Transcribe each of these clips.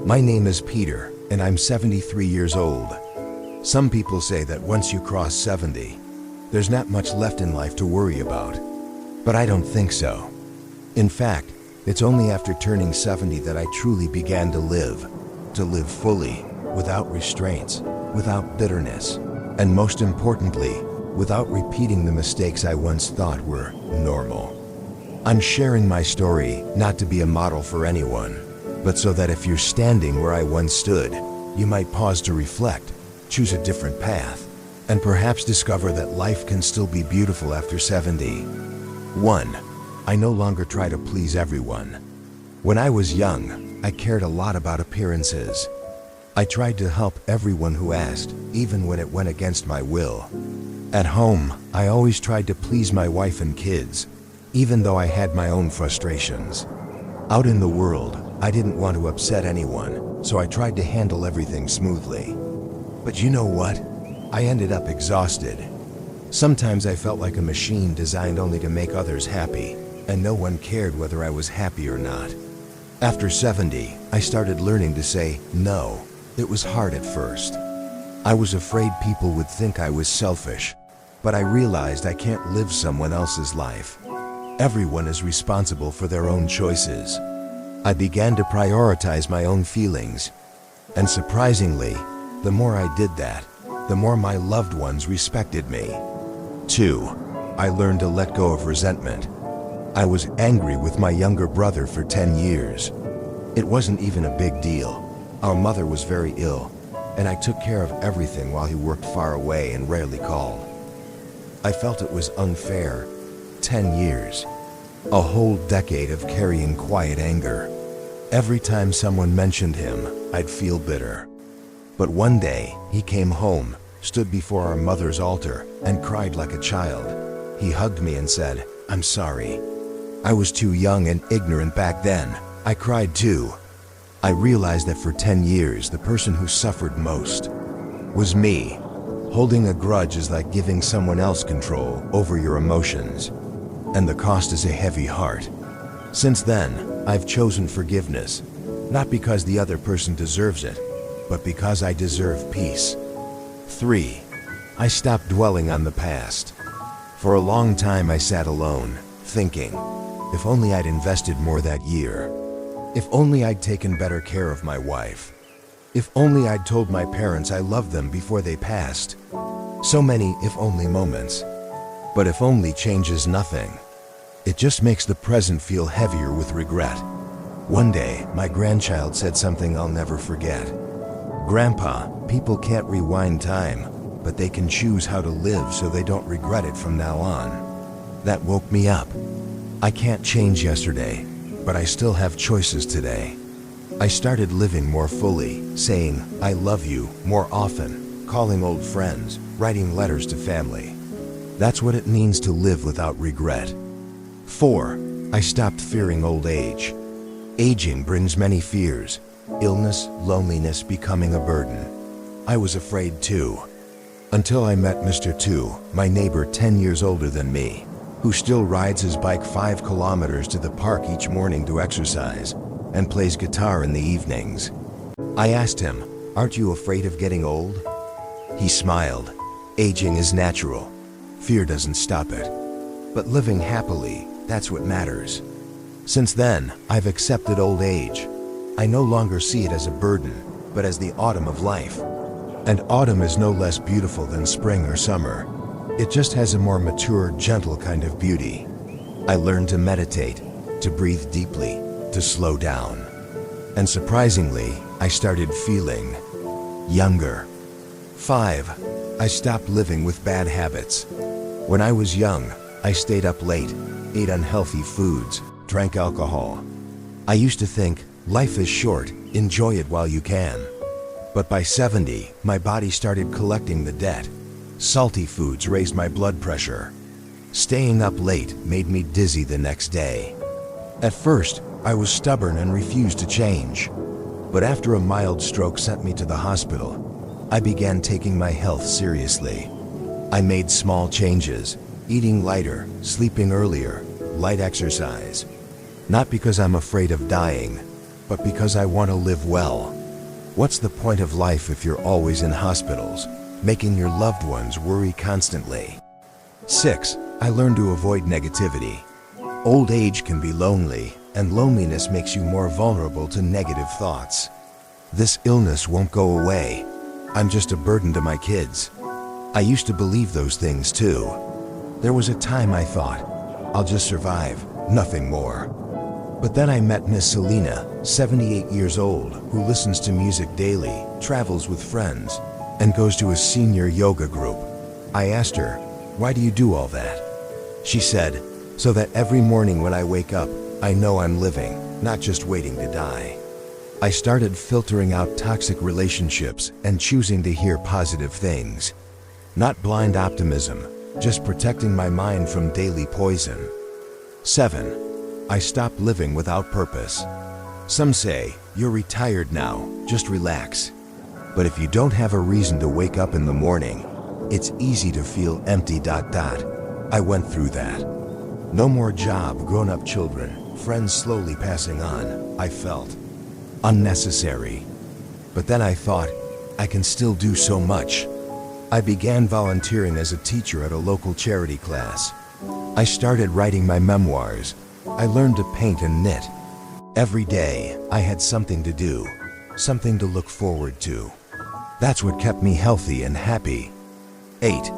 My name is Peter, and I'm 73 years old. Some people say that once you cross 70, there's not much left in life to worry about. But I don't think so. In fact, it's only after turning 70 that I truly began to live fully, without restraints, without bitterness, and most importantly, without repeating the mistakes I once thought were normal. I'm sharing my story not to be a model for anyone, but so that if you're standing where I once stood, you might pause to reflect, choose a different path, and perhaps discover that life can still be beautiful after 70. 1. I no longer try to please everyone. When I was young, I cared a lot about appearances. I tried to help everyone who asked, even when it went against my will. At home, I always tried to please my wife and kids, even though I had my own frustrations. Out in the world, I didn't want to upset anyone, so I tried to handle everything smoothly. But you know what? I ended up exhausted. Sometimes I felt like a machine designed only to make others happy, and no one cared whether I was happy or not. After 70, I started learning to say no. It was hard at first. I was afraid people would think I was selfish, but I realized I can't live someone else's life. Everyone is responsible for their own choices. I began to prioritize my own feelings, and surprisingly, the more I did that, the more my loved ones respected me. 2. I learned to let go of resentment. I was angry with my younger brother for 10 years. It wasn't even a big deal. Our mother was very ill, and I took care of everything while he worked far away and rarely called. I felt it was unfair. 10 years. A whole decade of carrying quiet anger. Every time someone mentioned him, I'd feel bitter. But one day, he came home, stood before our mother's altar, and cried like a child. He hugged me and said, "I'm sorry. I was too young and ignorant back then." I cried too. I realized that for 10 years, the person who suffered most was me. Holding a grudge is like giving someone else control over your emotions, and the cost is a heavy heart. Since then, I've chosen forgiveness, not because the other person deserves it, but because I deserve peace. 3. I stopped dwelling on the past. For a long time I sat alone, thinking, if only I'd invested more that year. If only I'd taken better care of my wife. If only I'd told my parents I loved them before they passed. So many if only moments. But if only changes nothing. It just makes the present feel heavier with regret. One day, my grandchild said something I'll never forget. "Grandpa, people can't rewind time, but they can choose how to live so they don't regret it from now on." That woke me up. I can't change yesterday, but I still have choices today. I started living more fully, saying, "I love you" more often, calling old friends, writing letters to family. That's what it means to live without regret. 4. I stopped fearing old age. Aging brings many fears. Illness, loneliness, becoming a burden. I was afraid too. Until I met Mr. 2, my neighbor 10 years older than me, who still rides his bike 5 kilometers to the park each morning to exercise, and plays guitar in the evenings. I asked him, "Aren't you afraid of getting old?" He smiled. "Aging is natural. Fear doesn't stop it. But living happily, that's what matters." Since then, I've accepted old age. I no longer see it as a burden, but as the autumn of life. And autumn is no less beautiful than spring or summer. It just has a more mature, gentle kind of beauty. I learned to meditate, to breathe deeply, to slow down. And surprisingly, I started feeling younger. 5. I stopped living with bad habits. When I was young, I stayed up late, ate unhealthy foods, drank alcohol. I used to think, life is short, enjoy it while you can. But by 70, my body started collecting the debt. Salty foods raised my blood pressure. Staying up late made me dizzy the next day. At first, I was stubborn and refused to change. But after a mild stroke sent me to the hospital, I began taking my health seriously. I made small changes, eating lighter, sleeping earlier, light exercise. Not because I'm afraid of dying, but because I want to live well. What's the point of life if you're always in hospitals, making your loved ones worry constantly? 6. I learned to avoid negativity. Old age can be lonely, and loneliness makes you more vulnerable to negative thoughts. This illness won't go away. I'm just a burden to my kids. I used to believe those things too. There was a time I thought, I'll just survive, nothing more. But then I met Miss Selena, 78 years old, who listens to music daily, travels with friends, and goes to a senior yoga group. I asked her, "Why do you do all that?" She said, "So that every morning when I wake up, I know I'm living, not just waiting to die." I started filtering out toxic relationships and choosing to hear positive things. Not blind optimism, just protecting my mind from daily poison. 7. I stopped living without purpose. Some say, "You're retired now, just relax." But if you don't have a reason to wake up in the morning, it's easy to feel empty. I went through that. No more job, grown-up children, friends slowly passing on. I felt unnecessary. But then I thought, I can still do so much. I began volunteering as a teacher at a local charity class. I started writing my memoirs. I learned to paint and knit. Every day, I had something to do, something to look forward to. That's what kept me healthy and happy. 8.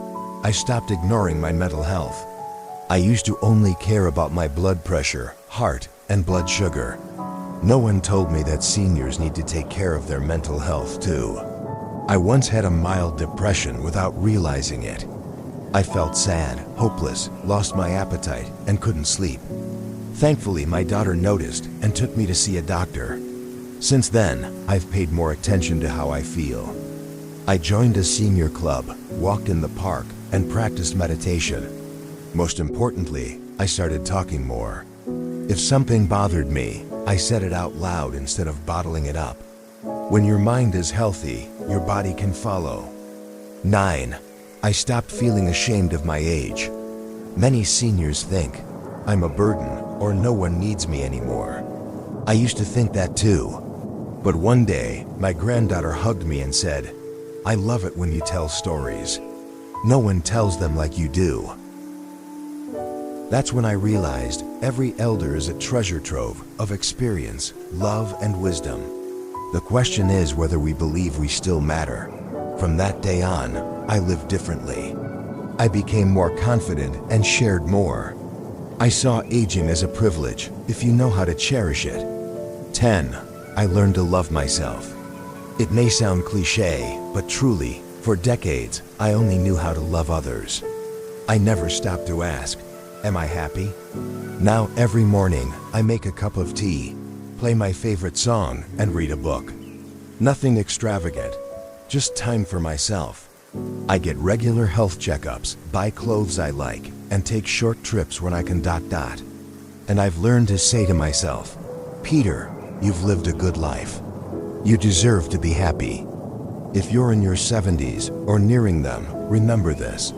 I stopped ignoring my mental health. I used to only care about my blood pressure, heart, and blood sugar. No one told me that seniors need to take care of their mental health too. I once had a mild depression without realizing it. I felt sad, hopeless, lost my appetite, and couldn't sleep. Thankfully, my daughter noticed and took me to see a doctor. Since then, I've paid more attention to how I feel. I joined a senior club, walked in the park, and practiced meditation. Most importantly, I started talking more. If something bothered me, I said it out loud instead of bottling it up. When your mind is healthy, your body can follow. 9. I stopped feeling ashamed of my age. Many seniors think, I'm a burden or no one needs me anymore. I used to think that too. But one day, my granddaughter hugged me and said, "I love it when you tell stories. No one tells them like you do." That's when I realized every elder is a treasure trove of experience, love, and wisdom. The question is whether we believe we still matter. From that day on, I lived differently. I became more confident and shared more. I saw aging as a privilege if you know how to cherish it. 10. I learned to love myself. It may sound cliche, but truly, for decades, I only knew how to love others. I never stopped to ask, am I happy? Now every morning, I make a cup of tea, play my favorite song, and read a book. Nothing extravagant, just time for myself. I get regular health checkups, buy clothes I like, and take short trips when I can. And I've learned to say to myself, Peter, you've lived a good life. You deserve to be happy. If you're in your 70s or nearing them, remember this.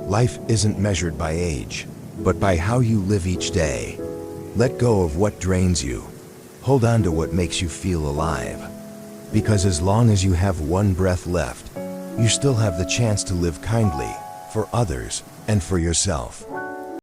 Life isn't measured by age, but by how you live each day. Let go of what drains you. Hold on to what makes you feel alive. Because as long as you have one breath left, you still have the chance to live kindly for others and for yourself.